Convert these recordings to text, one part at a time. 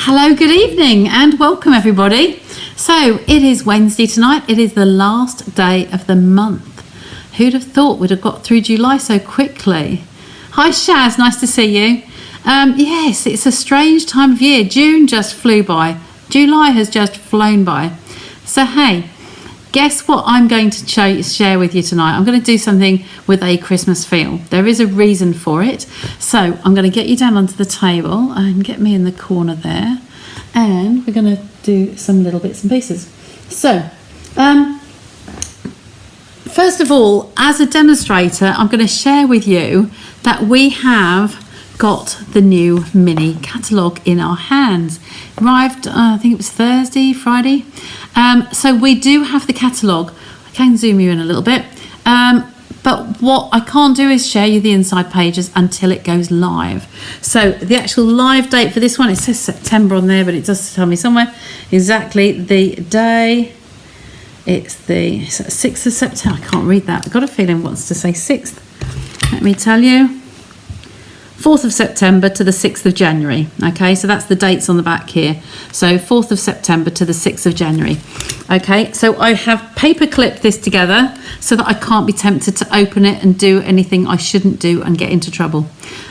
Hello, good evening and welcome everybody. So it is Wednesday tonight. It is the last day of the month. Who'd have thought we'd have got through July so quickly? Hi Shaz, nice to see you. Yes, it's a strange time of year. June just flew by. July has just flown by. So hey, guess what I'm going to share with you tonight? I'm going to do something with a Christmas feel. There is a reason for it. So I'm going to get you down onto the table and get me in the corner there. And we're going to do some little bits and pieces. So, first of all, as a demonstrator, I'm going to share with you that we have got the new mini catalogue in our hands. Arrived, I think it was Thursday, Friday. So we do have the catalogue. I can zoom you in a little bit. But what I can't do is share you the inside pages until it goes live. So the actual live date for this one, it says September on there, but it does tell me somewhere exactly the day. It's the 6th of September. I can't read that. I've got a feeling it wants to say 6th. Let me tell you. 4th of September to the 6th of January. Okay, so that's the dates on the back here. So 4th of September to the 6th of January. Okay, so I have paper clipped this together so that I can't be tempted to open it and do anything I shouldn't do and get into trouble.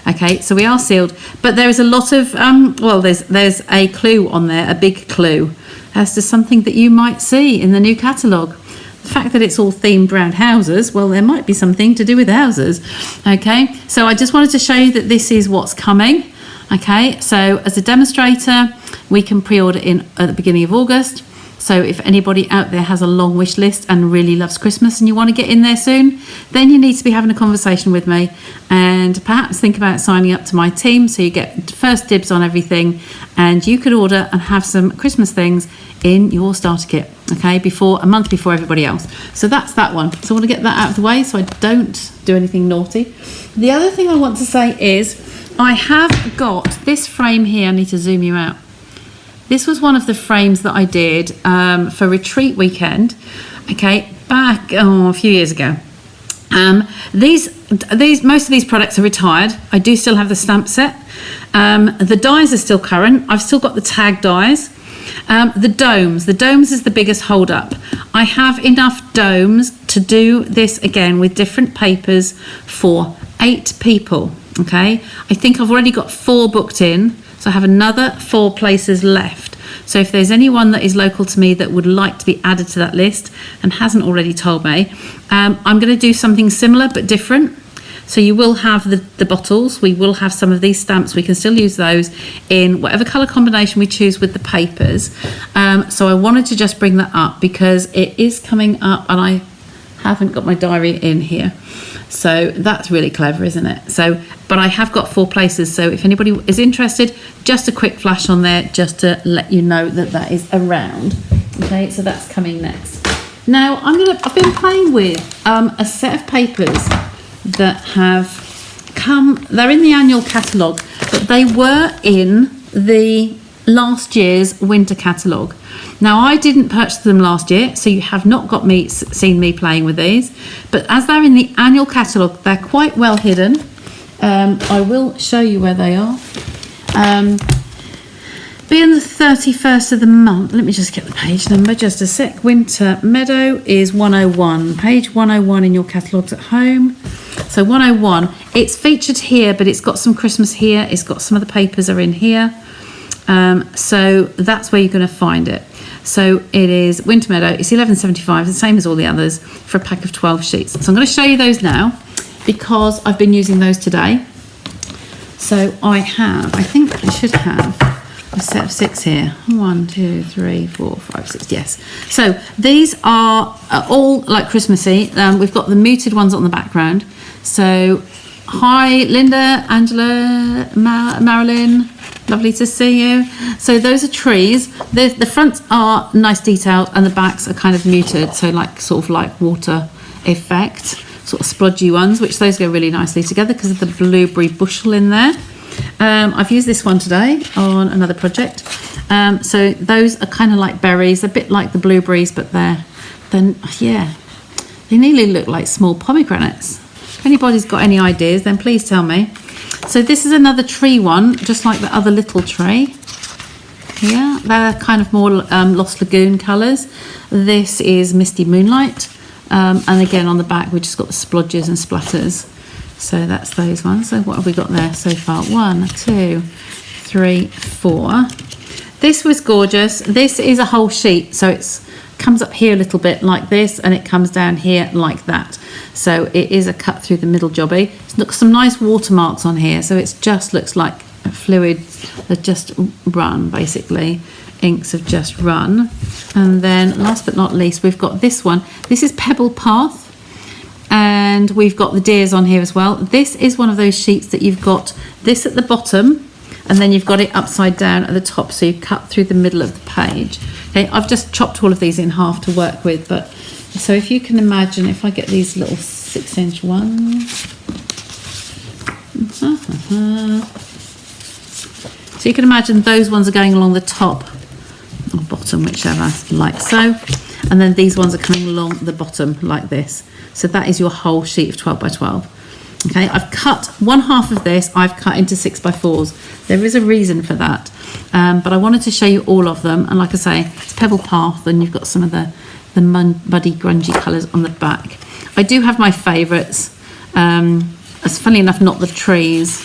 Okay, so we are sealed, but there is a lot of, there's a clue on there, a big clue as to something that you might see in the new catalogue. The fact that it's all themed around houses, well, there might be something to do with houses. Okay, so I just wanted to show you that this is what's coming. Okay, so as a demonstrator, we can pre-order in at the beginning of August. So if anybody out there has a long wish list and really loves Christmas and you want to get in there soon, then you need to be having a conversation with me and perhaps think about signing up to my team so you get first dibs on everything and you could order and have some Christmas things in your starter kit, okay, a month before everybody else. So that's that one. So I want to get that out of the way so I don't do anything naughty. The other thing I want to say is I have got this frame here. I need to zoom you out. This was one of the frames that I did for retreat weekend, okay, back a few years ago. Most of these products are retired. I do still have the stamp set. The dies are still current. I've still got the tag dies. The domes is the biggest hold up. I have enough domes to do this again with different papers for 8 people, okay? I think I've already got 4 booked in. So I have another 4 places left. So if there's anyone that is local to me that would like to be added to that list and hasn't already told me, I'm going to do something similar but different. So you will have the bottles. We will have some of these stamps. We can still use those in whatever colour combination we choose with the papers. So I wanted to just bring that up because it is coming up and I haven't got my diary in here. So that's really clever, isn't it? But I have got 4 places. So if anybody is interested, just a quick flash on there just to let you know that that is around. Okay, so that's coming next. Now I've been playing with a set of papers that have come. They're in the annual catalogue, but they were in the last year's winter catalogue. Now I didn't purchase them last year, so you have not got seen me playing with these, but as they're in the annual catalogue, they're quite well hidden. I will show you where they are. Being the 31st of the month, let me just get the page number just a sec. Winter Meadow is 101, page 101 in your catalogues at home. So 101, it's featured here, but it's got some Christmas here, it's got some of the papers are in here. So that's where you're going to find it. So it is Winter Meadow. It's $11.75, the same as all the others, for a pack of 12 sheets. So I'm going to show you those now because I've been using those today. So I think I should have a set of 6 here. 1, 2, 3, 4, 5, 6. Yes. So these are all like Christmassy. We've got the muted ones on the background. So hi, Linda, Angela, Marilyn. Lovely to see you. So those are trees. The fronts are nice detailed and the backs are kind of muted. So sort of like water effect, sort of splodgy ones, which those go really nicely together because of the blueberry bushel in there. I've used this one today on another project. So those are kind of like berries, a bit like the blueberries, but they nearly look like small pomegranates. If anybody's got any ideas, then please tell me. So this is another tree one, just like the other little tree. here. They're kind of more Lost Lagoon colours. This is Misty Moonlight. And again, on the back, we've just got the splodges and splatters. So that's those ones. So what have we got there so far? 1, 2, 3, 4. This was gorgeous. This is a whole sheet. So it's comes up here a little bit like this, and it comes down here like that. So it is a cut through the middle jobby. Look, some nice watermarks on here. So it just looks like fluid that just run, basically. Inks have just run. And then last but not least, we've got this one. This is Pebble Path. And we've got the deers on here as well. This is one of those sheets that you've got this at the bottom, and then you've got it upside down at the top, so you cut through the middle of the page. Okay, I've just chopped all of these in half to work with, but so if you can imagine, if I get these little 6-inch ones, so you can imagine those ones are going along the top or bottom, whichever, like so, and then these ones are coming along the bottom like this. So that is your whole sheet of 12 by 12. Okay, I've cut one half of this, I've cut into 6x4s. There is a reason for that, but I wanted to show you all of them. And like I say, it's Pebble Path, and you've got some of the muddy, grungy colours on the back. I do have my favourites. As funnily enough, not the trees.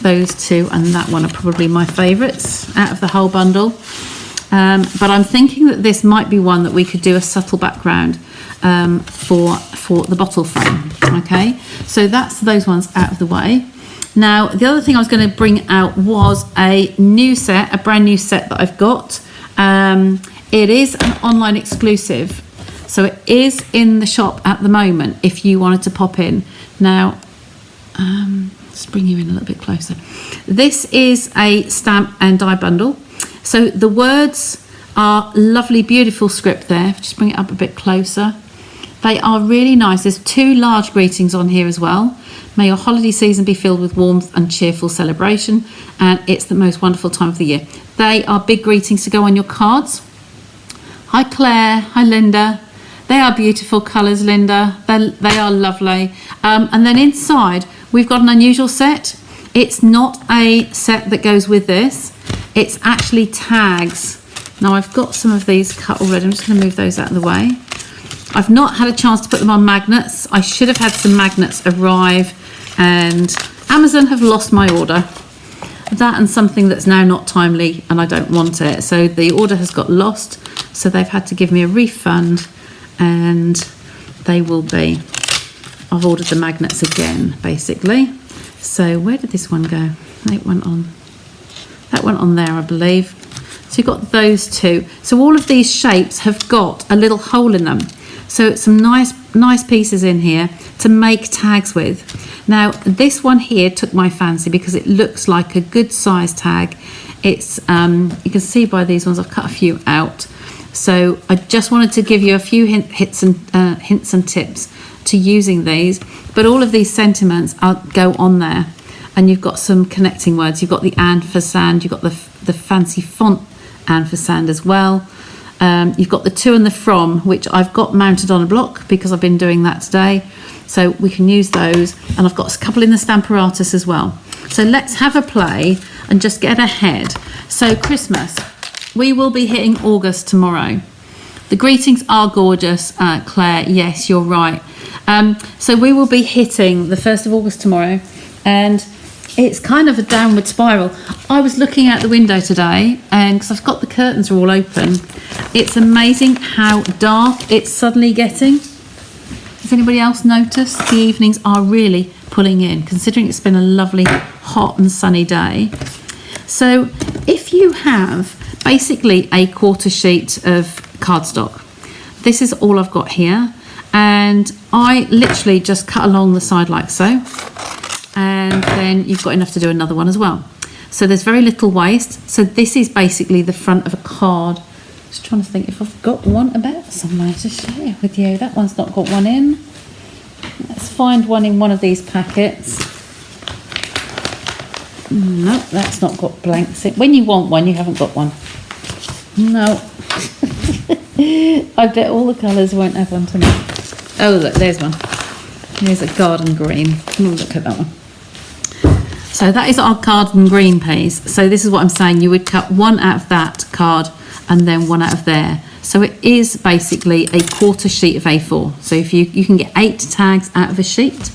Those two and that one are probably my favourites out of the whole bundle. But I'm thinking that this might be one that we could do a subtle background for the bottle frame. Okay, so that's those ones out of the way. Now, the other thing I was going to bring out was a new set, a brand new set that I've got. It is an online exclusive, so it is in the shop at the moment if you wanted to pop in. Now, let's bring you in a little bit closer. This is a stamp and die bundle. So the words are lovely, beautiful script there. Just bring it up a bit closer. They are really nice. There's 2 large greetings on here as well. May your holiday season be filled with warmth and cheerful celebration, and it's the most wonderful time of the year. They are big greetings to go on your cards. Hi Claire, hi Linda. They are beautiful colours, Linda. They are lovely. And then inside, we've got an unusual set. It's not a set that goes with this. It's actually tags. Now I've got some of these cut already. I'm just going to move those out of the way. I've not had a chance to put them on magnets. I should have had some magnets arrive, and Amazon have lost my order. That and something that's now not timely, and I don't want it. So the order has got lost, so they've had to give me a refund, and they will be. I've ordered the magnets again, basically. So where did this one go? It went on. That went on there, I believe. So you've got those 2. So all of these shapes have got a little hole in them. So some nice pieces in here to make tags with. Now this one here took my fancy because it looks like a good size tag. It's you can see by these ones, I've cut a few out. So I just wanted to give you a few hints and tips to using these. But all of these sentiments go on there. And you've got some connecting words. You've got the and for sand. You've got the fancy font and for sand as well. You've got the to and the from, which I've got mounted on a block because I've been doing that today. So we can use those. And I've got a couple in the Stamparatus as well. So let's have a play and just get ahead. So Christmas, we will be hitting August tomorrow. The greetings are gorgeous, Claire. Yes, you're right. So we will be hitting the 1st of August tomorrow. And it's kind of a downward spiral. I was looking out the window today, and because I've got the curtains are all open, it's amazing how dark it's suddenly getting. Has anybody else noticed? The evenings are really pulling in, considering it's been a lovely hot and sunny day. So if you have basically a quarter sheet of cardstock, this is all I've got here, and I literally just cut along the side like so. And then you've got enough to do another one as well. So there's very little waste. So this is basically the front of a card. Just trying to think if I've got one about somewhere to share with you. That one's not got one in. Let's find one in one of these packets. No, that's not got blanks. When you want one, you haven't got one. No. I bet all the colours won't have one tonight. Oh, look, there's one. There's a garden green. Oh, look at that one. So that is our card and green piece. So this is what I'm saying. You would cut one out of that card and then one out of there. So it is basically a quarter sheet of A4. So if you can get 8 tags out of a sheet,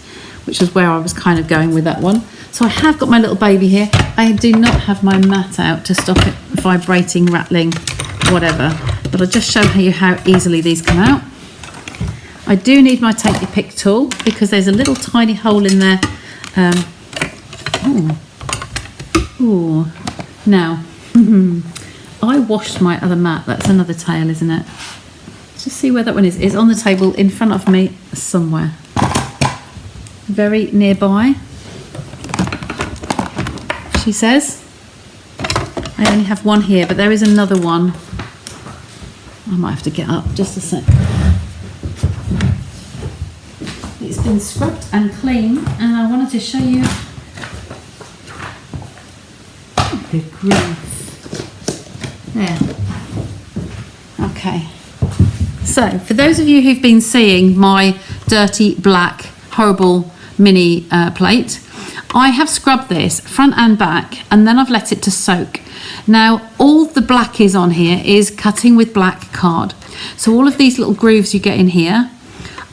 which is where I was kind of going with that one. So I have got my little baby here. I do not have my mat out to stop it vibrating, rattling, whatever. But I'll just show you how easily these come out. I do need my Take Your Pick tool because there's a little tiny hole in there. Ooh. Now, I washed my other mat. That's another tale, isn't it? Let's just see where that one is. It's on the table in front of me somewhere. Very nearby. She says. I only have one here, but there is another one. I might have to get up just a sec. It's been scrubbed and clean, and I wanted to show you the grief. There. Okay. So, for those of you who've been seeing my dirty, black, horrible mini plate, I have scrubbed this front and back, and then I've let it to soak. Now, all the black is on here is cutting with black card. So all of these little grooves you get in here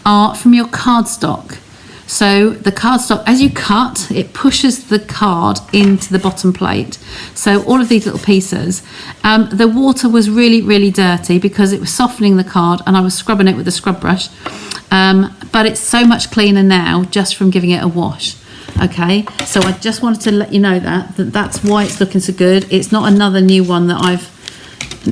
are from your cardstock. So the cardstock, as you cut, it pushes the card into the bottom plate. So all of these little pieces, the water was really, really dirty because it was softening the card and I was scrubbing it with a scrub brush. But it's so much cleaner now just from giving it a wash. Okay, so I just wanted to let you know that's why it's looking so good. It's not another new one that I've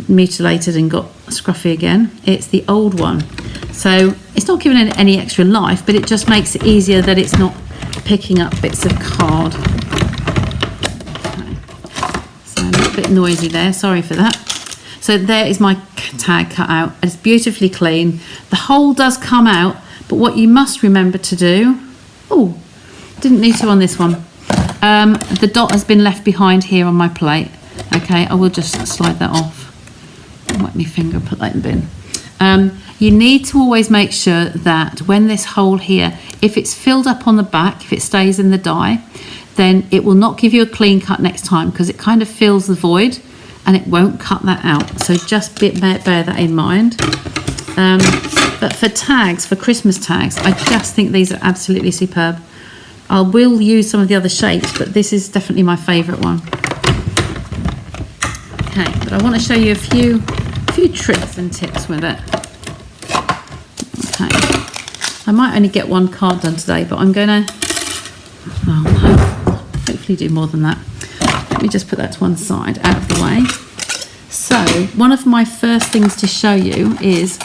mutilated and got scruffy again. It's the old one. So it's not giving it any extra life, but it just makes it easier that it's not picking up bits of card. Okay. So a little bit noisy there, sorry for that. So there is my tag cut out. It's beautifully clean. The hole does come out, but what you must remember to do, didn't need to on this one. The dot has been left behind here on my plate. Okay, I will just slide that off. Wet my finger and put that in the bin. You need to always make sure that when this hole here, if it's filled up on the back, if it stays in the die, then it will not give you a clean cut next time because it kind of fills the void and it won't cut that out. So just bear that in mind. But for tags, for Christmas tags, I just think these are absolutely superb. I will use some of the other shapes, but this is definitely my favourite one. Okay, but I want to show you a few tricks and tips with it. Okay, I might only get one card done today, but I'm going to, hopefully do more than that. Let me just put that to one side, out of the way. So, one of my first things to show you is,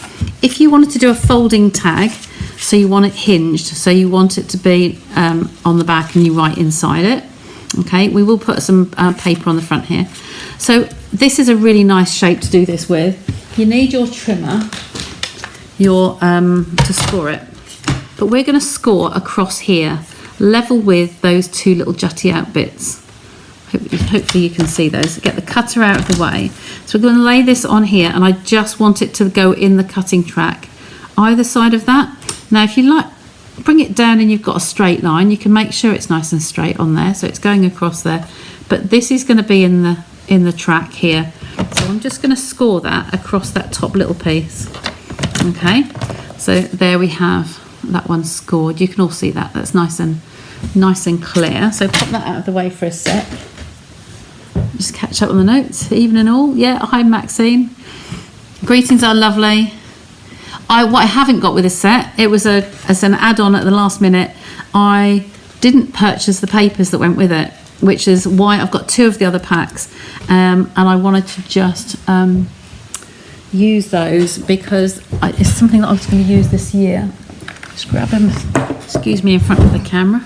if you wanted to do a folding tag, so you want it hinged, so you want it to be on the back and you write inside it. Okay, we will put some paper on the front here. So this is a really nice shape to do this with. You need your trimmer, to score it. But we're going to score across here, level with those two little jutty out bits. Hopefully you can see those. Get the cutter out of the way. So we're going to lay this on here, and I just want it to go in the cutting track either side of that. Now if you like, bring it down and you've got a straight line, you can make sure it's nice and straight on there, so it's going across there. But this is going to be in the track here, so I'm just going to score that across that top little piece. Okay, so there we have that one scored. You can all see that. That's nice and clear. So pop that out of the way for a sec. Just catch up on the notes, even and all. Yeah, hi Maxine. Greetings are lovely. What I haven't got with this set, it was as an add-on at the last minute. I didn't purchase the papers that went with it, which is why I've got 2 of the other packs, and I wanted to just use those because it's something that I was going to use this year. Just grab them, excuse me, in front of the camera.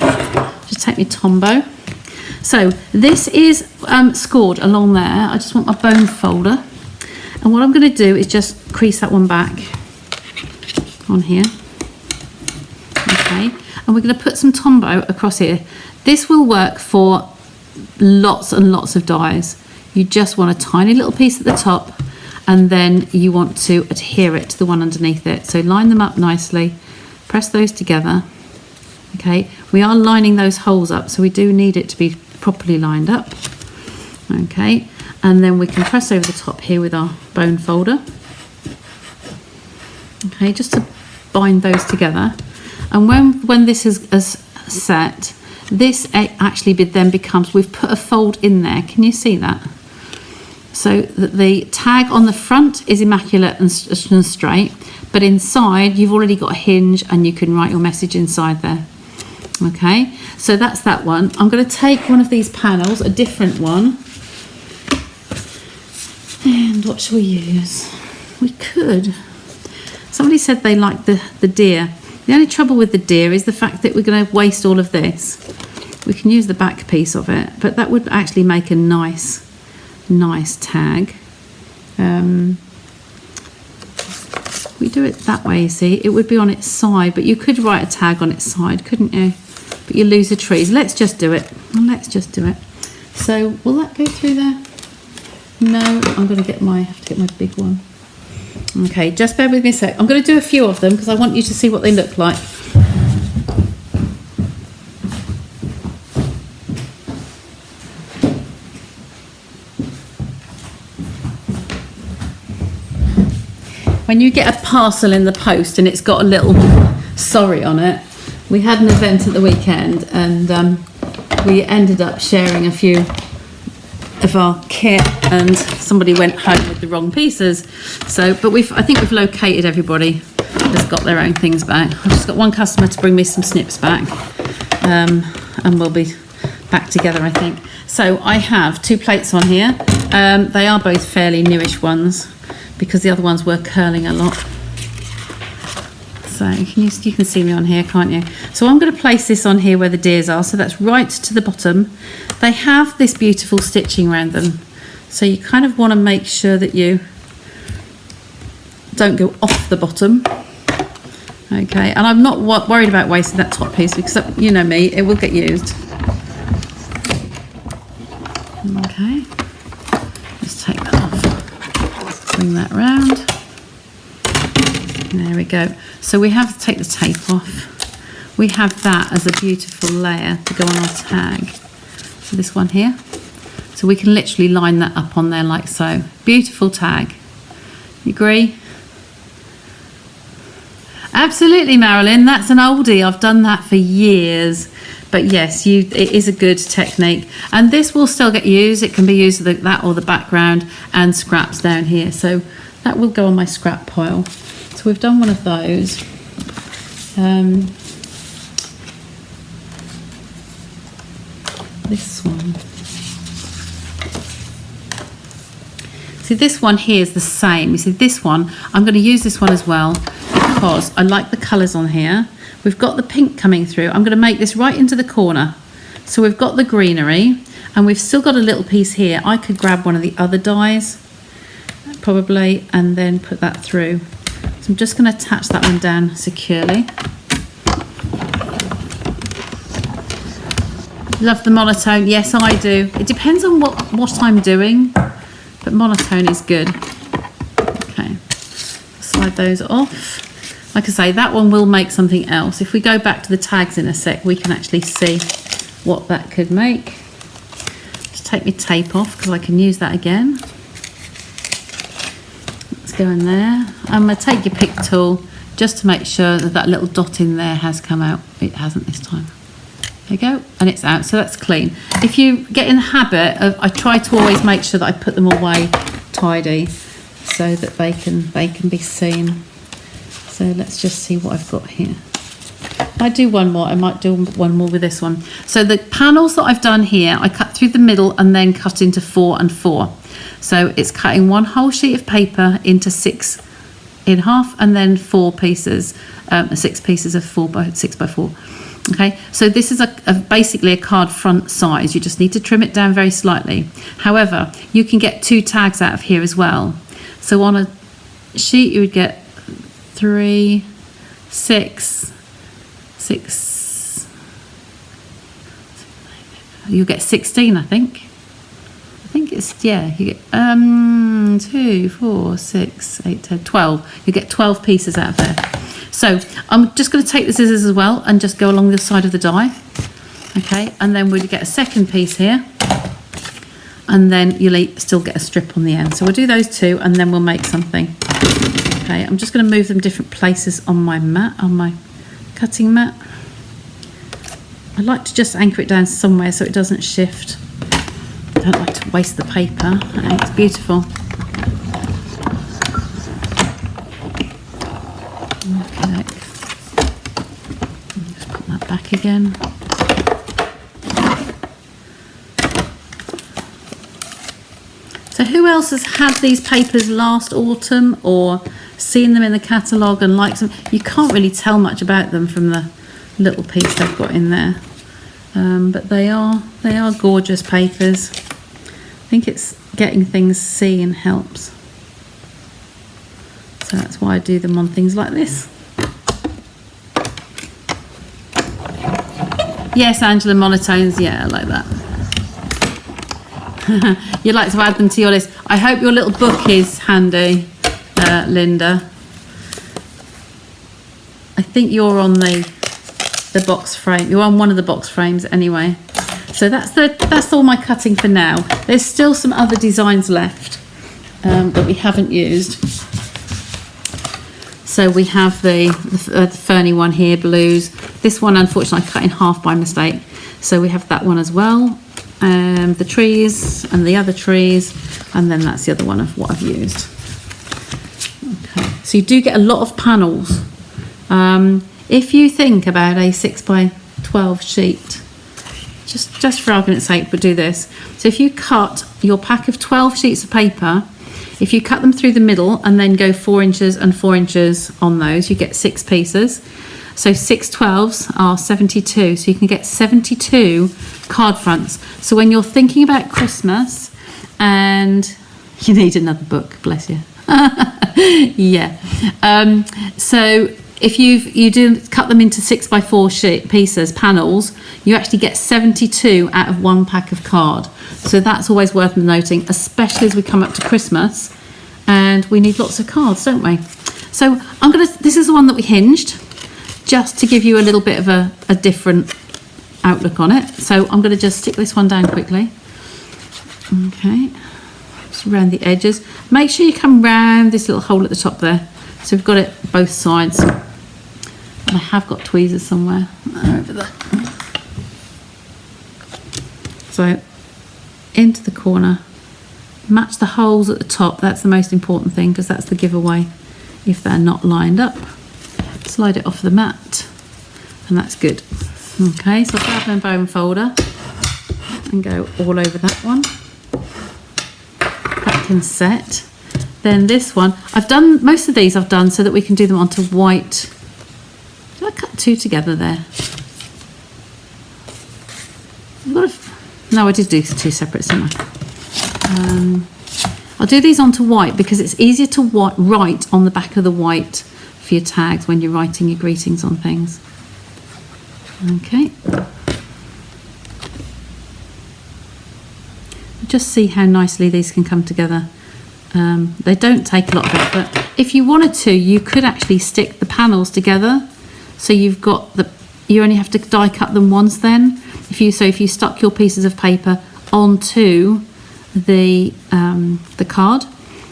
Just take me Tombow. So this is scored along there. I just want my bone folder, and what I'm going to do is just crease that one back on here. Okay, and we're going to put some Tombow across here. This will work for lots and lots of dies. You just want a tiny little piece at the top, and then you want to adhere it to the one underneath it. So line them up nicely, press those together. Okay, we are lining those holes up, so we do need it to be properly lined up. Okay, and then we can press over the top here with our bone folder. Okay, just to bind those together. And when this is set, this actually then becomes, we've put a fold in there. Can you see that? So that the tag on the front is immaculate and straight, but inside you've already got a hinge and you can write your message inside there. Okay, so that's that one. I'm going to take one of these panels, a different one. And what shall we use? We could. Somebody said they liked the deer. The only trouble with the deer is the fact that we're going to waste all of this. We can use the back piece of it, but that would actually make a nice tag. We do it that way, you see, it would be on its side, but you could write a tag on its side, couldn't you? But you lose the trees. Let's just do it. Let's just do it. So will that go through there? No, I'm going to have to get my big one. Okay, just bear with me a sec. I'm going to do a few of them because I want you to see what they look like. When you get a parcel in the post and it's got a little sorry on it, we had an event at the weekend and we ended up sharing a few of our kit and somebody went home with the wrong pieces. So, but I think we've located everybody that's got their own things back. I've just got one customer to bring me some snips back and we'll be back together, I think. So I have 2 plates on here. They are both fairly newish ones because the other ones were curling a lot. So you can see me on here, can't you? So I'm going to place this on here where the deers are. So that's right to the bottom. They have this beautiful stitching around them. So you kind of want to make sure that you don't go off the bottom. Okay, and I'm not worried about wasting that top piece because, you know me, it will get used. Okay, let's take that off. Bring that round. There we go. So we have to take the tape off. We have that as a beautiful layer to go on our tag. So this one here. So we can literally line that up on there like so. Beautiful tag. You agree? Absolutely, Marilyn. That's an oldie. I've done that for years. But yes, it is a good technique. And this will still get used. It can be used with that or the background and scraps down here. So that will go on my scrap pile. So we've done one of those. This one. See, this one here is the same. You see, this one, I'm going to use this one as well because I like the colours on here. We've got the pink coming through. I'm going to make this right into the corner. So we've got the greenery and we've still got a little piece here. I could grab one of the other dies probably and then put that through. So I'm just going to attach that one down securely. Love the monotone. Yes, I do. It depends on what I'm doing, but monotone is good. Okay, slide those off. Like I say, that one will make something else. If we go back to the tags in a sec, we can actually see what that could make. Just take my tape off because I can use that again. Let's go in there. I'm going to take your pick tool just to make sure that that little dot in there has come out. It hasn't this time. There you go, and it's out, so that's clean. If you get in the habit of, I try to always make sure that I put them away tidy so that they can be seen. So let's just see what I've got here. I do one more, I might do one more with this one. So the panels that I've done here, I cut through the middle and then cut into 4 and 4. So it's cutting one whole sheet of paper into 6 in half and then 4 pieces, 6 pieces of 6 by 4. Okay, so this is basically a card front size. You just need to trim it down very slightly. However, you can get 2 tags out of here as well. So on a sheet you would get 3, 6, you get 16, I think it's, yeah, you get 2, 4, 6, 8, 10, 12. You get 12 pieces out of there. So I'm just going to take the scissors as well and just go along the side of the die. Okay, and then we'll get a second piece here, and then you'll still get a strip on the end. So we'll do those two, and then we'll make something. Okay, I'm just going to move them different places on my mat, on my cutting mat. I like to just anchor it down somewhere so it doesn't shift. I don't like to waste the paper. It's beautiful. Okay, just put that back again. So who else has had these papers last autumn or seen them in the catalogue and likes them? You can't really tell much about them from the little piece they've got in there, but they are gorgeous papers. I think it's getting things seen helps, so that's why I do them on things like this. Yes, Angela, monotones, yeah, I like that. You'd like to add them to your list. I hope your little book is handy, Linda. I think you're on the box frame. You're on one of the box frames anyway. So that's all my cutting for now. There's still some other designs left that we haven't used. So we have the ferny one here, blues. This one, unfortunately, I cut in half by mistake. So we have that one as well. The trees and the other trees, and then that's the other one of what I've used. Okay, so you do get a lot of panels. If you think about a 6x12 sheet, just for argument's sake, but do this. So if you cut your pack of 12 sheets of paper, if you cut them through the middle and then go 4 inches and 4 inches on those, you get 6 pieces. So 6 12s are 72, so you can get 72 card fronts. So when you're thinking about Christmas and you need another book, bless you. Yeah. So if you do cut them into 6x4 pieces, panels, you actually get 72 out of one pack of card. So that's always worth noting, especially as we come up to Christmas and we need lots of cards, don't we? So this is the one that we hinged, just to give you a little bit of a different outlook on it. So I'm going to just stick this one down quickly. Okay, just around the edges. Make sure you come round this little hole at the top there. So we've got it both sides. And I have got tweezers somewhere over there. So into the corner, match the holes at the top. That's the most important thing because that's the giveaway if they're not lined up. Slide it off the mat, and that's good. Okay, so I'll grab my bone folder and go all over that one. That can set. Then this one, I've done most of these. I've done so that we can do them onto white. Did I cut 2 together there? No, I did do 2 separate, didn't I? I'll do these onto white because it's easier to write on the back of the white for your tags when you're writing your greetings on things. Okay. Just see how nicely these can come together. They don't take a lot of effort. If you wanted to, you could actually stick the panels together. So you've got you only have to die cut them once then. If you stuck your pieces of paper onto the card,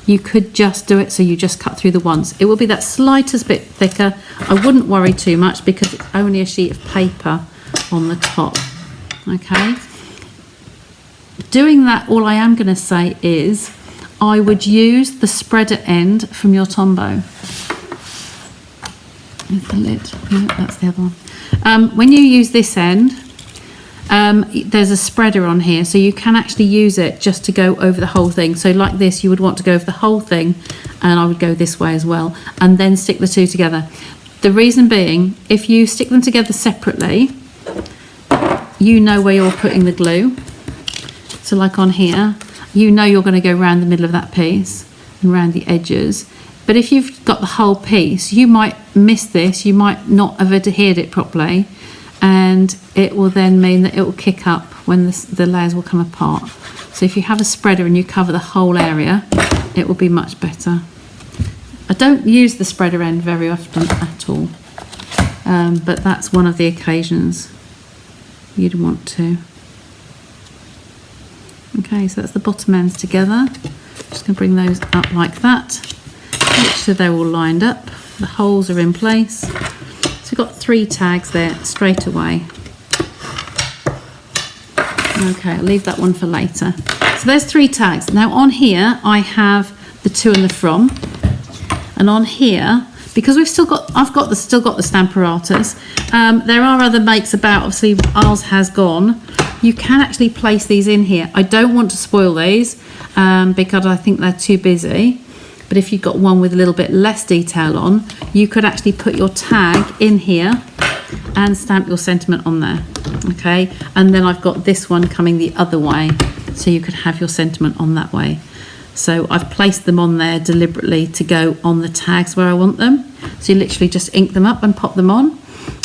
you could just do it so you just cut through the ones. It will be that slightest bit thicker. I wouldn't worry too much because it's only a sheet of paper on the top. Okay. Doing that, all I am going to say is I would use the spreader end from your Tombow. There's the lid. No, that's the other one. When you use this end, there's a spreader on here, so you can actually use it just to go over the whole thing. So like this, you would want to go over the whole thing, and I would go this way as well, and then stick the 2 together. The reason being, if you stick them together separately, you know where you're putting the glue. So like on here, you know you're going to go around the middle of that piece and around the edges. But if you've got the whole piece, you might miss this, you might not have adhered it properly, and it will then mean that it will kick up when the layers will come apart. So if you have a spreader and you cover the whole area, it will be much better. I don't use the spreader end very often at all, but that's one of the occasions. you'd want to. Okay, so that's the bottom ends together. Just going to bring those up like that. Make sure they're all lined up. The holes are in place. So we've got 3 tags there straight away. Okay, I'll leave that one for later. So there's 3 tags. Now on here I have the to and the from, and on here, because I've still got the Stamparatus. There are other makes about. Obviously, ours has gone. You can actually place these in here. I don't want to spoil these because I think they're too busy. But if you've got one with a little bit less detail on, you could actually put your tag in here and stamp your sentiment on there. Okay, and then I've got this one coming the other way, so you could have your sentiment on that way. So I've placed them on there deliberately to go on the tags where I want them. So you literally just ink them up and pop them on.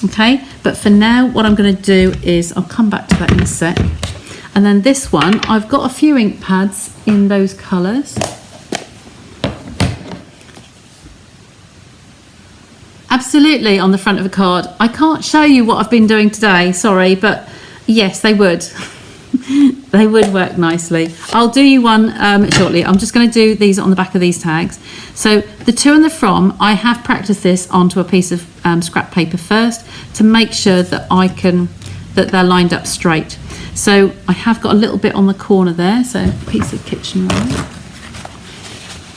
Okay, but for now what I'm going to do is, I'll come back to that in a sec. And then this one, I've got a few ink pads in those colours. Absolutely, on the front of a card. I can't show you what I've been doing today, sorry, but yes, they would. They would work nicely. I'll do you one shortly. I'm just going to do these on the back of these tags. So the to and the from, I have practiced this onto a piece of scrap paper first to make sure that that they're lined up straight. So I have got a little bit on the corner there, so a piece of kitchen roll.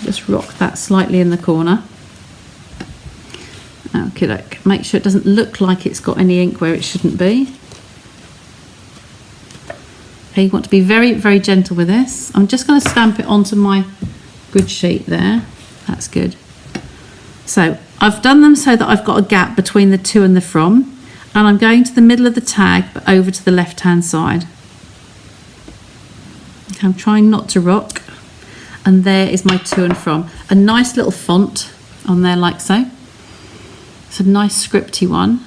Just rock that slightly in the corner. Okay, look, make sure it doesn't look like it's got any ink where it shouldn't be. Okay, you want to be very, very gentle with this. I'm just going to stamp it onto my grid sheet there. That's good. So I've done them so that I've got a gap between the to and the from, and I'm going to the middle of the tag but over to the left hand side. Okay, I'm trying not to rock, and there is my to and from. A nice little font on there like so. It's a nice scripty one.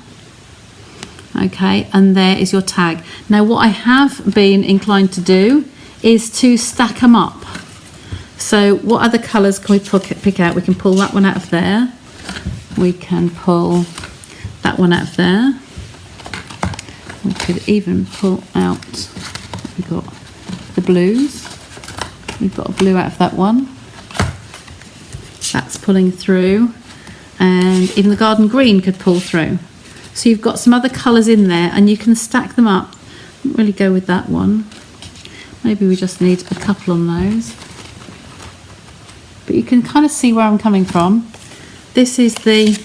Okay, and there is your tag. Now what I have been inclined to do is to stack them up. So what other colours can we pick out? We can pull that one out of there. We can pull that one out of there. We could even pull out, we've got the blues. We've got a blue out of that one. That's pulling through. And even the garden green could pull through. So you've got some other colours in there and you can stack them up. Don't really go with that one. Maybe we just need a couple on those. But you can kind of see where I'm coming from. This is the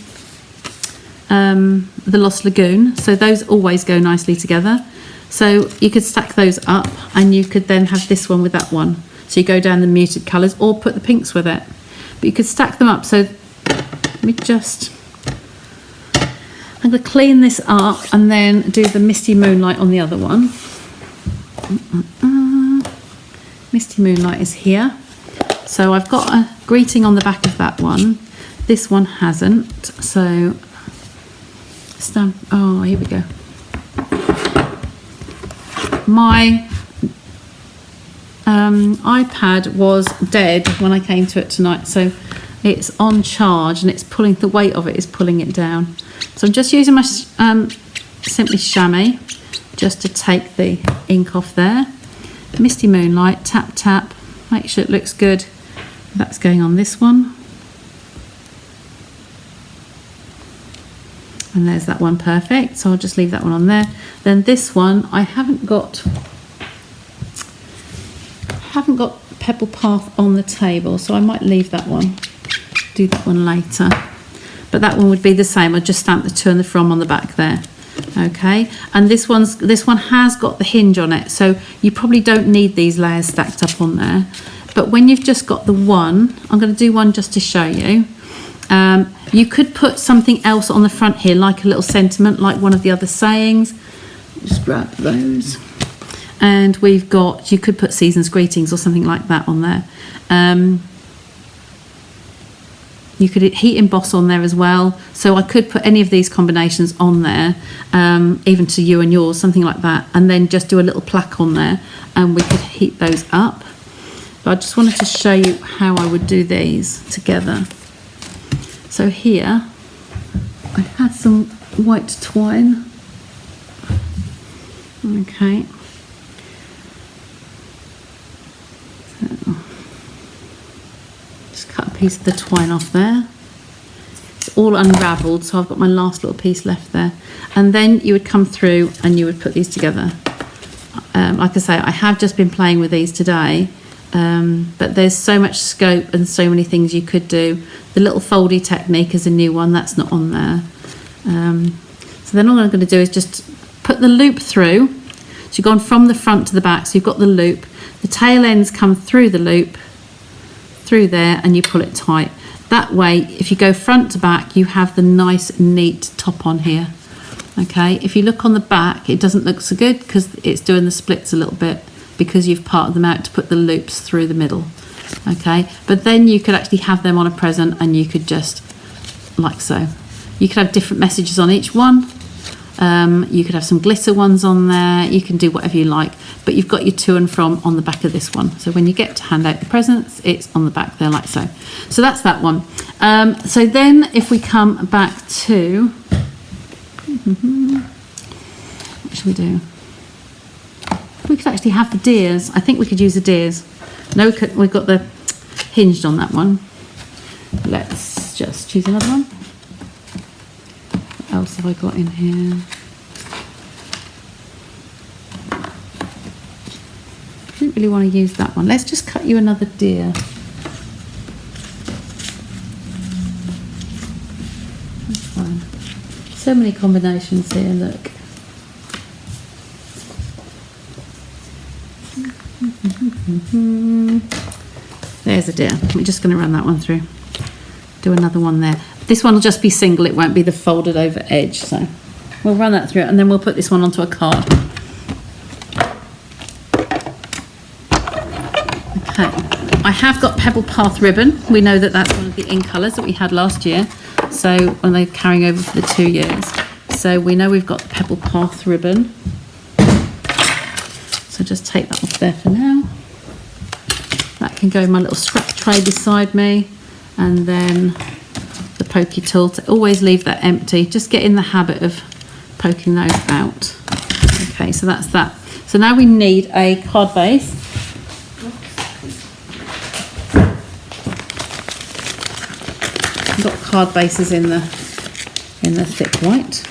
Lost Lagoon, so those always go nicely together. So you could stack those up and you could then have this one with that one. So you go down the muted colours or put the pinks with it. But you could stack them up. So let me just, I'm going to clean this up and then do the Misty Moonlight on the other one. Misty Moonlight is here. So I've got a greeting on the back of that one. This one hasn't. So stamp, oh, here we go. My iPad was dead when I came to it tonight, so it's on charge and it's pulling, the weight of it is pulling it down. So I'm just using my Simply Chamois just to take the ink off there. Misty Moonlight, tap tap, make sure it looks good. That's going on this one. And there's that one, perfect. So I'll just leave that one on there. Then this one, I haven't got Pebble Path on the table, so I might leave that one. Do that one later. But that one would be the same. I'll just stamp the to and the from on the back there. Okay, and this one has got the hinge on it, so you probably don't need these layers stacked up on there. But when you've just got the one, I'm going to do one just to show you. You could put something else on the front here, like a little sentiment, like one of the other sayings. Just grab those. And we've got, you could put Season's Greetings or something like that on there. You could heat emboss on there as well. So I could put any of these combinations on there, even to you and yours, something like that. And then just do a little plaque on there and we could heat those up. But I just wanted to show you how I would do these together. So here, I had some white twine. Okay. So, just cut a piece of the twine off there. It's all unravelled, so I've got my last little piece left there. And then you would come through and you would put these together. Like I say, I have just been playing with these today, but there's so much scope and so many things you could do. The little foldy technique is a new one, that's not on there. So then all I'm going to do is just put the loop through. So you've gone from the front to the back, so you've got the loop. The tail ends come through the loop, through there, and you pull it tight. That way, if you go front to back, you have the nice, neat top on here. Okay, if you look on the back, it doesn't look so good because it's doing the splits a little bit because you've parted them out to put the loops through the middle. Okay, but then you could actually have them on a present and you could just, like so. You could have different messages on each one. You could have some glitter ones on there. You can do whatever you like, but you've got your to and from on the back of this one. So when you get to hand out the presents, it's on the back there like so. So that's that one. So then if we come back to, what should we do? We could actually have the deers. I think we could use the deers. No, we've got the hinged on that one. Let's just choose another one. What else have I got in here? I didn't really want to use that one. Let's just cut you another deer. That's fine. So many combinations here, look. There's a deer. We're just going to run that one through. Do another one there. This one will just be single, it won't be the folded over edge, so we'll run that through and then we'll put this one onto a card. Okay, I have got Pebble Path ribbon. We know that that's one of the in colours that we had last year, so when they're carrying over for the 2 years. So we know we've got the Pebble Path ribbon. So just take that off there for now. That can go in my little scrap tray beside me, and then the pokey tool to always leave that empty. Just get in the habit of poking those out. Okay, so that's that. So now we need a card base. I've got card bases in the thick white.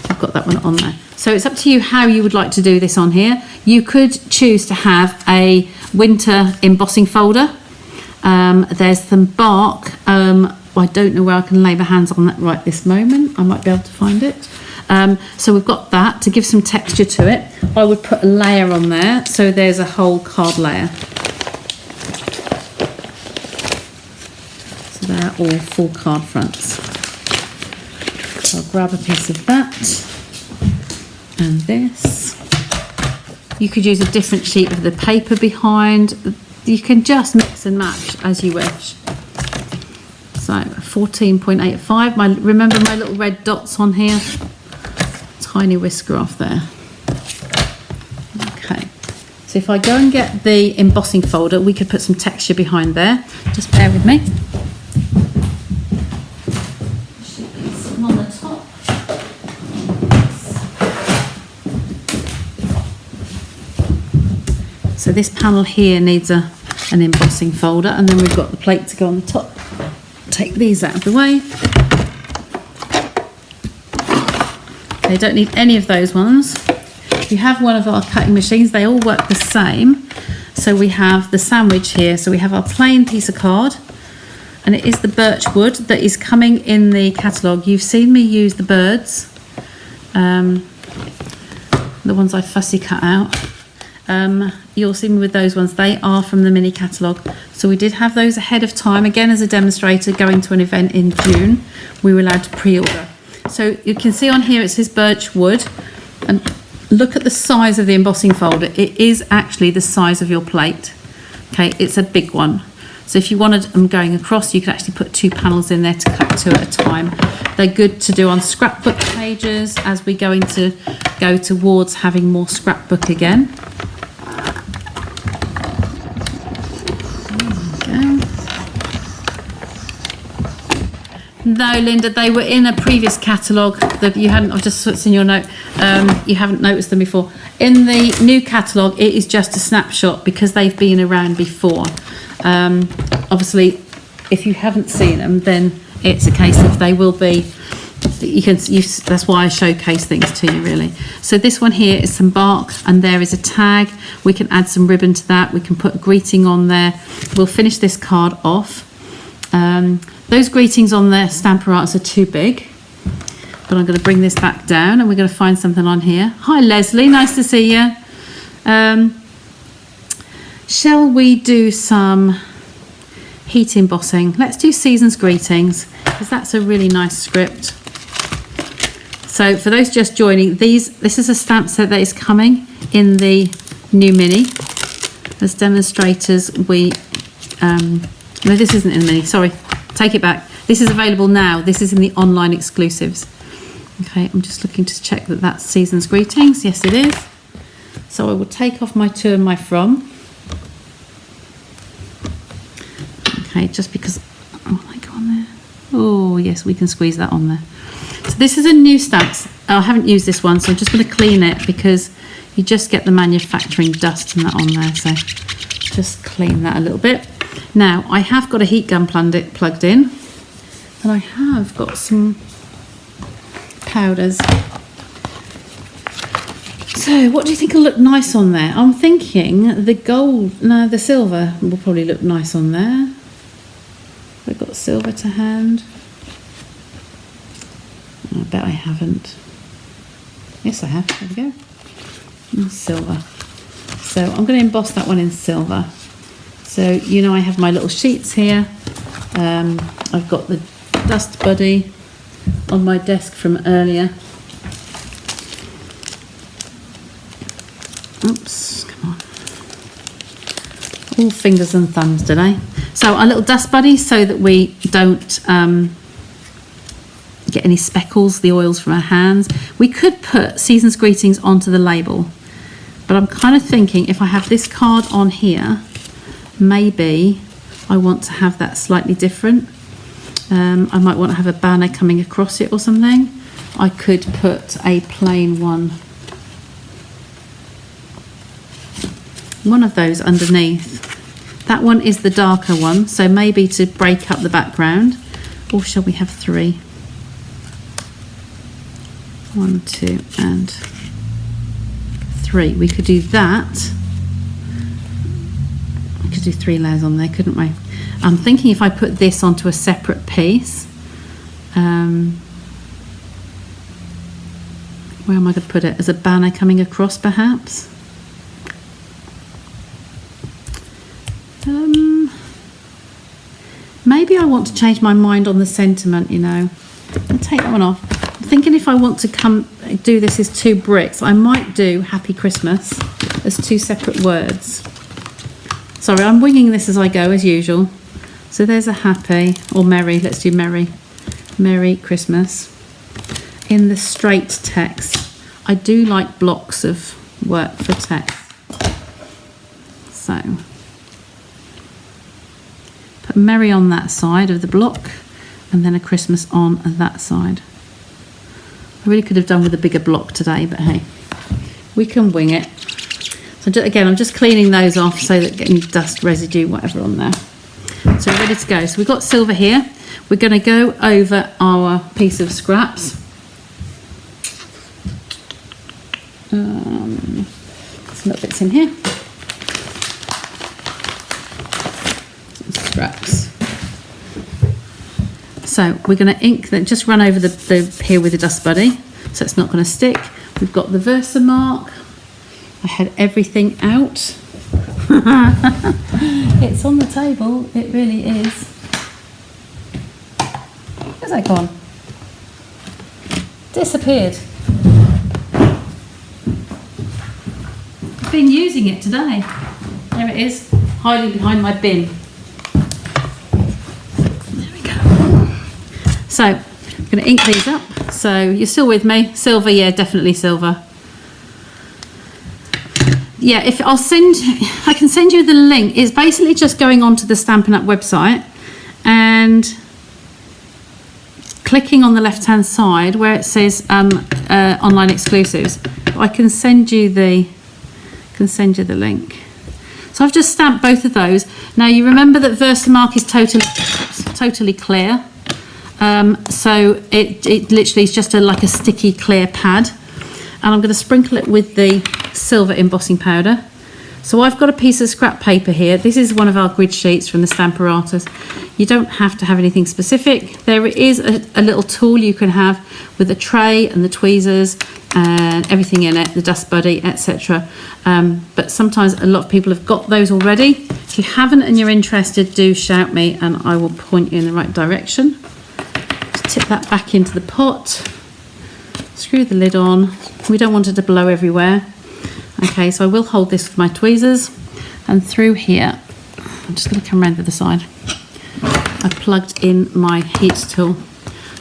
I've got that one on there. So it's up to you how you would like to do this on here. You could choose to have a winter embossing folder. There's some bark. I don't know where I can lay my hands on that right this moment. I might be able to find it. So we've got that to give some texture to it. I would put a layer on there, so there's a whole card layer. So they're all full card fronts. So I'll grab a piece of that and this. You could use a different sheet of the paper behind. You can just mix and match as you wish. So 14.85. Remember my little red dots on here? Tiny whisker off there. Okay. So if I go and get the embossing folder, we could put some texture behind there. Just bear with me. Some on the top. So this panel here needs an embossing folder, and then we've got the plate to go on the top. Take these out of the way. Okay, don't need any of those ones. If you have one of our cutting machines, they all work the same. So we have the sandwich here. So we have our plain piece of card, and it is the birch wood that is coming in the catalogue. You've seen me use the birds, the ones I fussy cut out. You'll see me with those ones. They are from the mini catalogue. So we did have those ahead of time. Again, as a demonstrator going to an event in June, we were allowed to pre-order. So you can see on here it says birch wood, and look at the size of the embossing folder. It is actually the size of your plate. Okay, it's a big one. So if you wanted them going across, you could actually put 2 panels in there to cut 2 at a time. They're good to do on scrapbook pages as we go towards having more scrapbook again. No, Linda, they were in a previous catalogue that you hadn't. I've just seen your note. You haven't noticed them before. In the new catalogue, it is just a snapshot because they've been around before. Obviously, if you haven't seen them, then it's a case of they will be. That's why I showcase things to you, really. So this one here is some bark, and there is a tag. We can add some ribbon to that. We can put a greeting on there. We'll finish this card off. Those greetings on the Stampin' Arts are too big, but I'm going to bring this back down and we're going to find something on here. Hi Leslie, nice to see you. Shall we do some heat embossing? Let's do Season's Greetings because that's a really nice script. So for those just joining, this is a stamp set that is coming in the new mini. As demonstrators, no, this isn't in the mini, sorry. Take it back. This is available now. This is in the online exclusives. Okay, I'm just looking to check that that's Season's Greetings. Yes, it is. So I will take off my to and my from. Okay, just because... Oh, I go on there. Oh, yes, we can squeeze that on there. So this is a new stamp. I haven't used this one, so I'm just going to clean it because you just get the manufacturing dust and that on there. So just clean that a little bit. Now, I have got a heat gun plugged in, and I have got some powders. So, what do you think will look nice on there? I'm thinking the silver will probably look nice on there. I've got silver to hand. I bet I haven't. Yes, I have. There we go. And silver. So, I'm going to emboss that one in silver. So, I have my little sheets here. I've got the Dust Buddy on my desk from earlier. Oops, come on. All fingers and thumbs today. So, our little Dust Buddy so that we don't get any speckles, the oils from our hands. We could put Season's Greetings onto the label. But I'm kind of thinking if I have this card on here, maybe I want to have that slightly different. I might want to have a banner coming across it or something. I could put a plain one of those underneath. That one is the darker one, so maybe to break up the background. Or shall we have 3? 1, 2 and 3. We could do that. Do 3 layers on there, couldn't we? I'm thinking if I put this onto a separate piece, where am I going to put it? As a banner coming across, perhaps? Maybe I want to change my mind on the sentiment, I'll take that one off. I'm thinking if I want to do this as 2 bricks, I might do Happy Christmas as 2 separate words. Sorry, I'm winging this as I go, as usual. So there's a happy, or merry, let's do merry. Merry Christmas. In the straight text. I do like blocks of work for text. So, put merry on that side of the block, and then a Christmas on that side. I really could have done with a bigger block today, but hey, we can wing it. So again, I'm just cleaning those off so that getting dust, residue, whatever on there. So we're ready to go. So we've got silver here. We're going to go over our piece of scraps. Some little bits in here. Some scraps. So we're going to ink that, just run over the here with the Dust Buddy, so it's not going to stick. We've got the Versamark. I had everything out. It's on the table, it really is. Where's that gone? Disappeared. I've been using it today. There it is, hiding behind my bin. There we go. So, I'm going to ink these up. So, you're still with me? Silver, yeah, definitely silver. Yeah, I can send you the link. It's basically just going onto the Stampin' Up website and clicking on the left hand side where it says online exclusives. I can send you the link. So I've just stamped both of those. Now you remember that Versamark is totally clear. So it literally is just like a sticky clear pad. And I'm going to sprinkle it with the silver embossing powder. So I've got a piece of scrap paper here. This is one of our grid sheets from the Stamparatus. You don't have to have anything specific. There is a little tool you can have with a tray and the tweezers and everything in it, the dust buddy, etc. But sometimes a lot of people have got those already. If you haven't and you're interested, do shout me and I will point you in the right direction. Just tip that back into the pot. Screw the lid on. We don't want it to blow everywhere. Okay, so I will hold this with my tweezers, and through here, I'm just going to come around to the side. I plugged in my heat tool.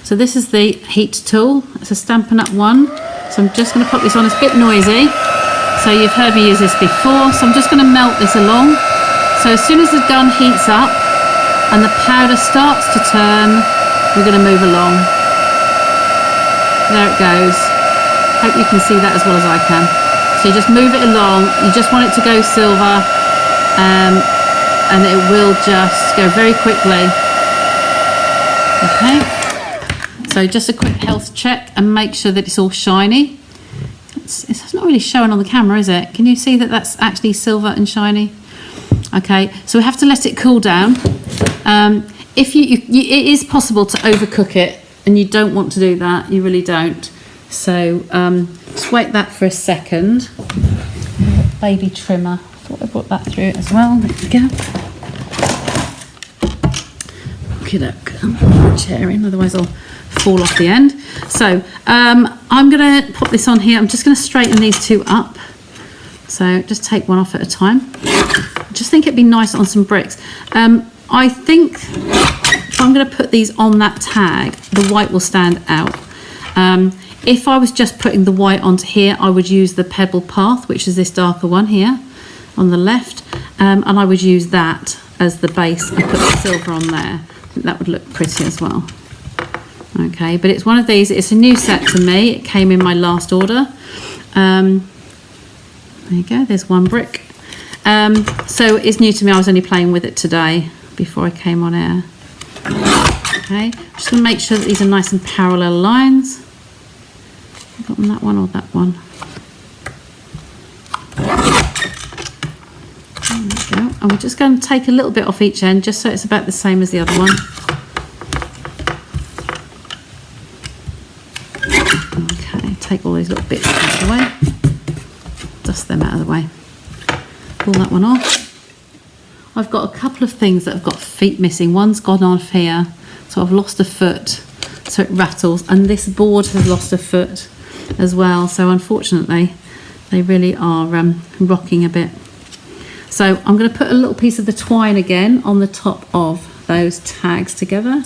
So this is the heat tool. It's a Stampin Up one. So I'm just going to pop this on. It's a bit noisy. So you've heard me use this before. So I'm just going to melt this along. So as soon as the gun heats up and the powder starts to turn, we're going to move along. There it goes. Hope you can see that as well as I can. So you just move it along, you just want it to go silver, and it will just go very quickly. Okay, so just a quick health check and make sure that it's all shiny. It's not really showing on the camera, is it? Can you see that that's actually silver and shiny? Okay, so we have to let it cool down. If it is possible to overcook it, and you don't want to do that, you really don't. So just wait that for a second. Baby trimmer. I thought I brought that through as well. There we go. Okay, look. Chair in, otherwise I'll fall off the end. So I'm going to pop this on here. I'm just going to straighten these two up. So just take one off at a time. I just think it'd be nice on some bricks. I think if I'm going to put these on that tag, the white will stand out. If I was just putting the white onto here, I would use the Pebble Path, which is this darker one here on the left, and I would use that as the base and put the silver on there. I think that would look pretty as well. Okay, but it's one of these, it's a new set to me. It came in my last order. There you go, there's one brick. So it's new to me, I was only playing with it today before I came on air. Okay, just going to make sure that these are nice and parallel lines. Got on that one or that one. There we go. And we're just going to take a little bit off each end just so it's about the same as the other one. Okay, take all these little bits out of the way. Dust them out of the way. Pull that one off. I've got a couple of things that have got feet missing. One's gone off here, so I've lost a foot, so it rattles. And this board has lost a foot as well, so unfortunately they really are rocking a bit. So I'm going to put a little piece of the twine again on the top of those tags together.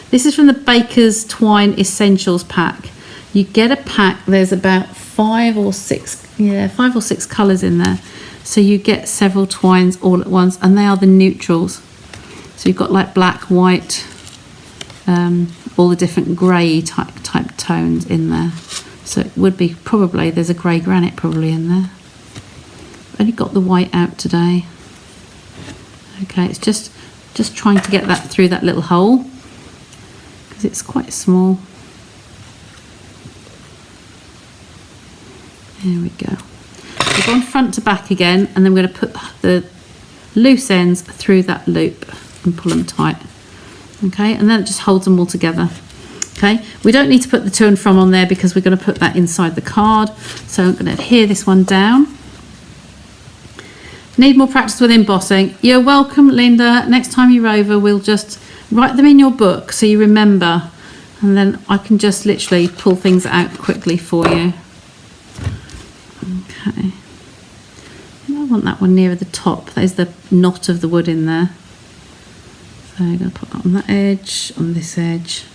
This is from the Baker's Twine Essentials pack. You get a pack, there's about five or six colours in there, so you get several twines all at once, and they are the neutrals. So you've got like black, white, all the different grey type tones in there. So it would be probably, there's a grey granite probably in there. I've only got the white out today. Okay, it's just trying to get that through that little hole because it's quite small. There we go. We've gone front to back again, and then we're going to put the loose ends through that loop and pull them tight. Okay, and then it just holds them all together. Okay, we don't need to put the to and from on there because we're going to put that inside the card. So I'm going to adhere this one down. Need more practice with embossing? You're welcome, Linda. Next time you're over, we'll just write them in your book so you remember, and then I can just literally pull things out quickly for you. Okay, I want that one nearer the top. There's the knot of the wood in there. So I'm going to put that on that edge, on this edge,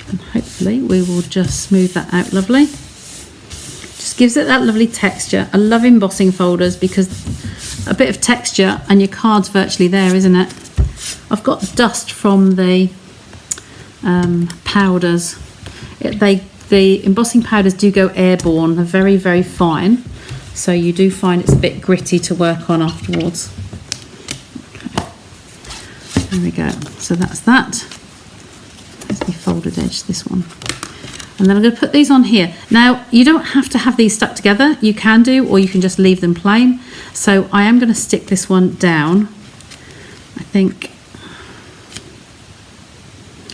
and hopefully we will just smooth that out lovely. Just gives it that lovely texture. I love embossing folders because a bit of texture and your card's virtually there, isn't it? I've got dust from the powders. The embossing powders do go airborne. They're very, very fine. So you do find it's a bit gritty to work on afterwards. Okay. There we go. So that's that. There's the folded edge, this one. And then I'm going to put these on here. Now, you don't have to have these stuck together. You can do, or you can just leave them plain. So I am going to stick this one down. I think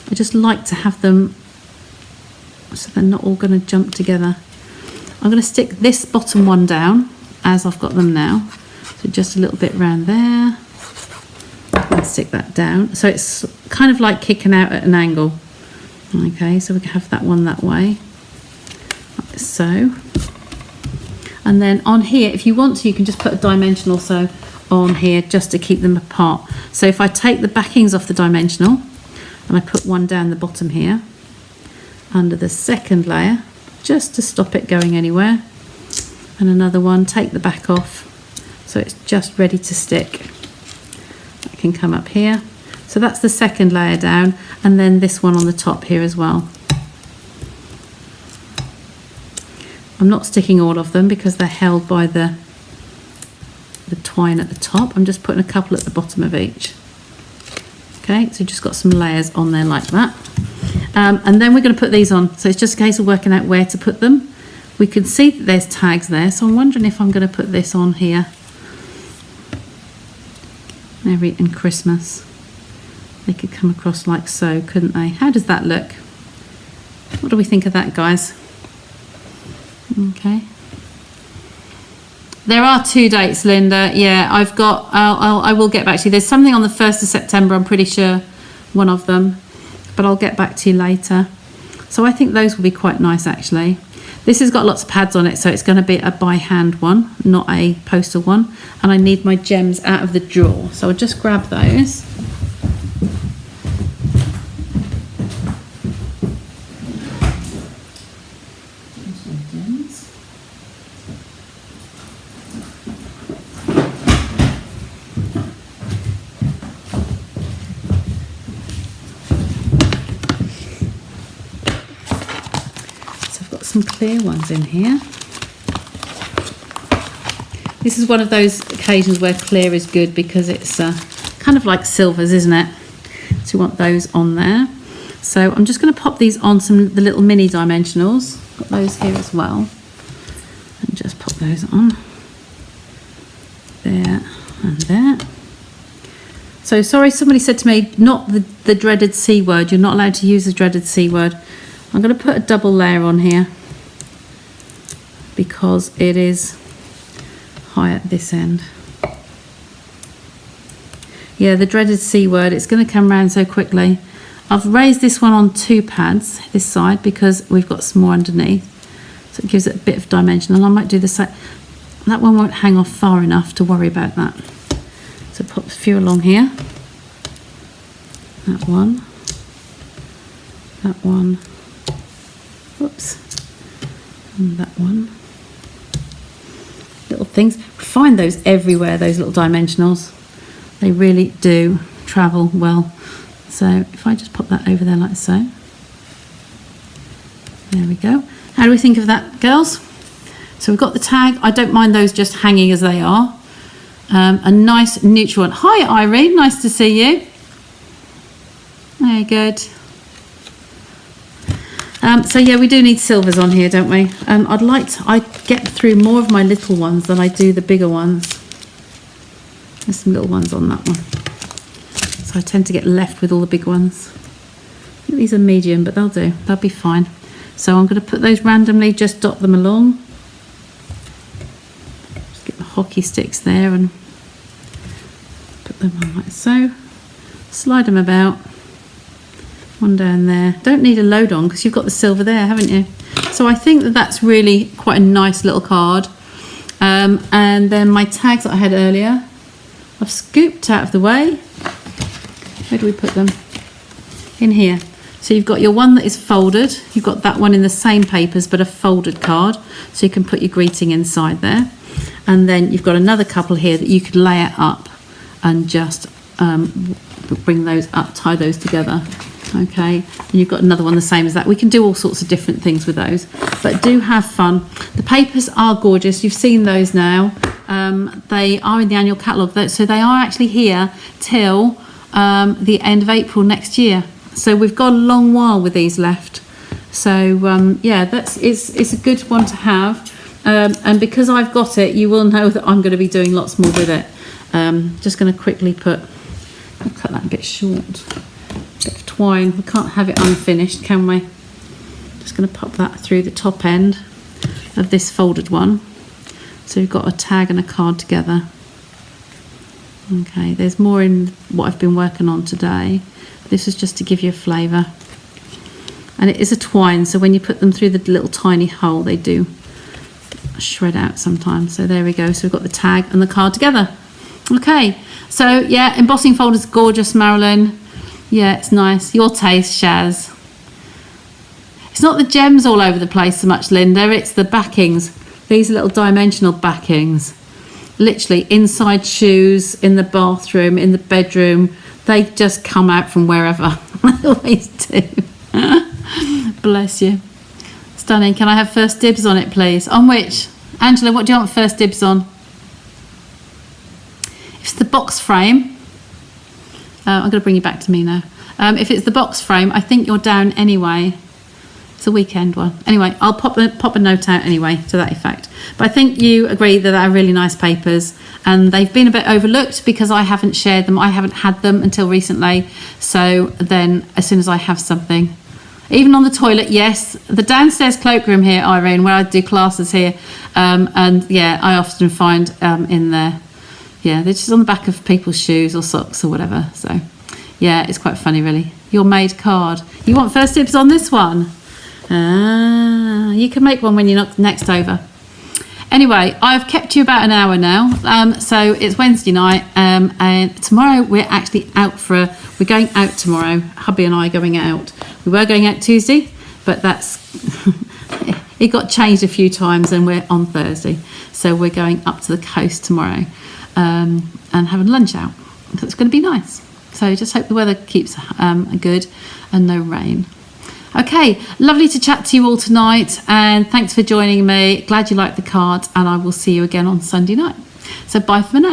I just like to have them so they're not all going to jump together. I'm going to stick this bottom one down as I've got them now. So just a little bit around there. And stick that down. So it's kind of like kicking out at an angle. Okay, so we can have that one that way, like so. And then on here, if you want to, you can just put a dimension also on here just to keep them apart. So if I take the backings off the dimensional and I put one down the bottom here, under the second layer, just to stop it going anywhere, and another one, take the back off, so it's just ready to stick. I can come up here. So that's the second layer down, and then this one on the top here as well. I'm not sticking all of them because they're held by the twine at the top. I'm just putting a couple at the bottom of each. Okay, so just got some layers on there like that. And then we're going to put these on. So it's just a case of working out where to put them. We can see that there's tags there, so I'm wondering if I'm going to put this on here. Merry and Christmas. They could come across like so, couldn't they? How does that look? What do we think of that, guys? Okay. There are 2 dates, Linda. Yeah, I've got, I will get back to you. There's something on the 1st of September, I'm pretty sure, one of them. But I'll get back to you later. So I think those will be quite nice, actually. This has got lots of pads on it, so it's going to be a by hand one, not a poster one. And I need my gems out of the drawer. So I'll just grab those. Some clear ones in here. This is one of those occasions where clear is good because it's kind of like silvers, isn't it? So you want those on there. So I'm just going to pop these on the little mini dimensionals. Got those here as well. And just pop those on. There and there. So sorry, somebody said to me, not the dreaded C word. You're not allowed to use the dreaded C word. I'm going to put a double layer on here because it is high at this end. Yeah, the dreaded C word, it's going to come around so quickly. I've raised this one on 2 pads, this side, because we've got some more underneath. So it gives it a bit of dimension, and I might do the same. That one won't hang off far enough to worry about that. So pop a few along here. That one. That one. Whoops. And that one. Little things. Find those everywhere, those little dimensionals. They really do travel well. So if I just pop that over there like so. There we go. How do we think of that, girls? So we've got the tag. I don't mind those just hanging as they are. A nice neutral one. Hi Irene, nice to see you. Very good. So yeah, we do need silvers on here, don't we? I get through more of my little ones than I do the bigger ones. There's some little ones on that one. So I tend to get left with all the big ones. I think these are medium, but they'll do. They'll be fine. So I'm going to put those randomly, just dot them along. Just get the hockey sticks there and put them on like so. Slide them about. One down there. Don't need a load on because you've got the silver there, haven't you? So I think that that's really quite a nice little card. And then my tags that I had earlier, I've scooped out of the way. Where do we put them? In here. So you've got your one that is folded. You've got that one in the same papers but a folded card. So you can put your greeting inside there. And then you've got another couple here that you could layer up and just bring those up, tie those together. Okay, and you've got another one the same as that. We can do all sorts of different things with those, but do have fun. The papers are gorgeous. You've seen those now. They are in the annual catalogue, so they are actually here till the end of April next year. So we've got a long while with these left. So yeah, it's a good one to have. And because I've got it, you will know that I'm going to be doing lots more with it. Just going to quickly I'll cut that a bit short. Bit of twine. We can't have it unfinished, can we? Just going to pop that through the top end of this folded one. So we've got a tag and a card together. Okay, there's more in what I've been working on today. This is just to give you a flavour. And it is a twine, so when you put them through the little tiny hole, they do shred out sometimes. So there we go. So we've got the tag and the card together. Okay, so yeah, embossing folder's gorgeous, Marilyn. Yeah, it's nice. Your taste, Shaz. It's not the gems all over the place so much, Linda. It's the backings. These little dimensional backings. Literally inside shoes, in the bathroom, in the bedroom. They just come out from wherever. They always do. Bless you. Stunning. Can I have first dibs on it, please? On which? Angela, what do you want first dibs on? If it's the box frame, I'm going to bring you back to me now. If it's the box frame, I think you're down anyway. It's a weekend one. Anyway, I'll pop a note out anyway to that effect. But I think you agree that they're really nice papers, and they've been a bit overlooked because I haven't shared them. I haven't had them until recently. So then as soon as I have something, even on the toilet, yes, the downstairs cloakroom here, Irene, where I do classes here, and yeah, I often find in there, yeah, they're just on the back of people's shoes or socks or whatever. So yeah, it's quite funny, really. Your made card. You want first dibs on this one? You can make one when you're not next over. Anyway, I've kept you about an hour now. So it's Wednesday night, and tomorrow we're actually out we're going out tomorrow. Hubby and I are going out. We were going out Tuesday, but it got changed a few times, and we're on Thursday. So we're going up to the coast tomorrow, and having lunch out. So it's going to be nice. So just hope the weather keeps good and no rain. Okay, lovely to chat to you all tonight, and thanks for joining me. Glad you liked the cards, and I will see you again on Sunday night. So bye for now.